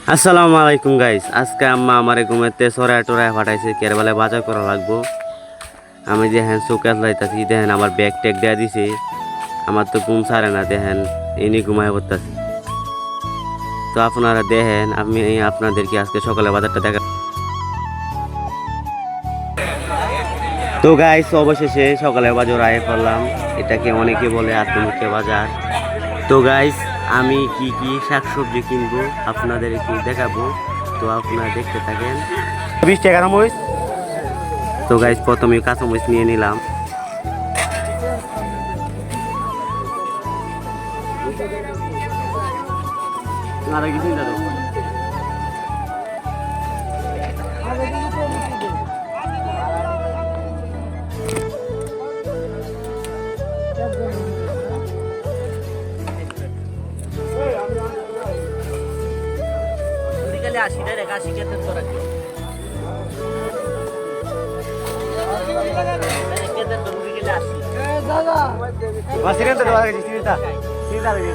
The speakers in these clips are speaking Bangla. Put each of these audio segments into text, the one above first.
আসসালামু আলাইকুম গাইস। আজকে আম্মা আমারে ঘুমাইতে সরায় টরায় ফাটাইছে, কেরবেলায় বাজার করা লাগবো। আমি দেখেন চৌকাত লাইতাছি, দেখেন আমার ব্যাগ ট্যাগ দেওয়া দিছে। আমার তো ঘুম ছাড়ে না, দেখেন এনে ঘুমায় করতেছি। তো আপনারা দেখেন, আমি আপনাদেরকে আজকে সকালে বাজারটা দেখা। তো গাইস অবশেষে সকালে বাজার আয় করলাম। এটাকে অনেকে বলে আত্মমুখে বাজার। তো গাইস আমি কি কি শাকসবজি কিনবো আপনাদেরকে দেখাবো, তো আপনারা দেখতে থাকেন। 20 টাকা মরিচ। তো গাইস প্রথমে কাঁচামরিচ নিয়ে নিলাম। আর কিছু নিতে দাও।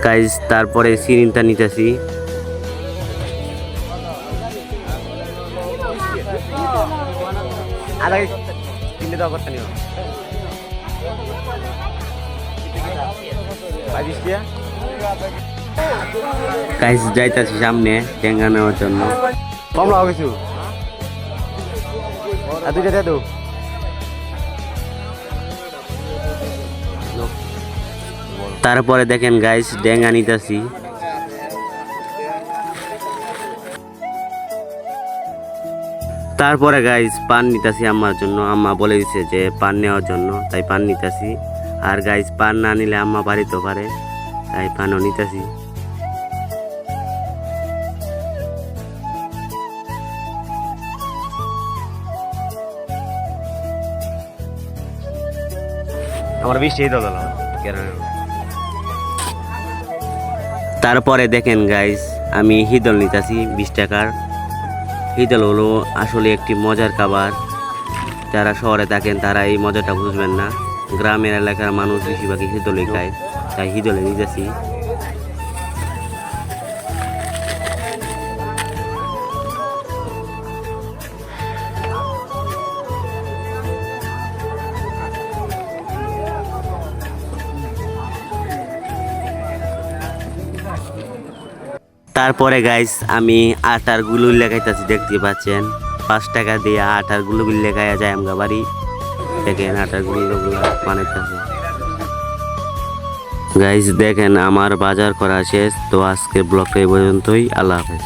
গাইস তারপরে সিরিনটা নিতেছি। গাইস যাইতাছি সামনে টেঙ্গা নেওয়ার জন্য। কম লাভ কিছু দুইটা দে। তারপরে দেখেন গাইস ডেঙ্গা নিতেছি। তারপরে গাইস পান নিতেছি আম্মার জন্য। আম্মা বলে দিছে যে পান নেওয়ার জন্য, তাই পান নিতেছি। আর গাইস পান না নিলে আম্মা বাড়িতে পারে, তাই পানও নিতেছি। আমার বৃষ্টি তারপরে দেখেন গাইস আমি হিদল নিতেছি 20 টাকার। হিদল হলো আসলে একটি মজার খাবার। যারা শহরে থাকেন তারা এই মজাটা বুঝবেন না। গ্রামের এলাকার মানুষ বেশিরভাগই হিদলই খায়, তাই হিদলে নিতেছি। তারপরে গাইস আমি আটার গুলো লেখাইতেছি, দেখতে পাচ্ছেন 5 টাকা দিয়ে আটার গুলো লেখাইয়া যায় আমরা বাড়ি। দেখেন আটার গুলো বানাইতেছে। গাইস দেখেন আমার বাজার করা শেষ। তো আজকের ব্লগটা এই পর্যন্তই। আল্লাহ হাফেজ।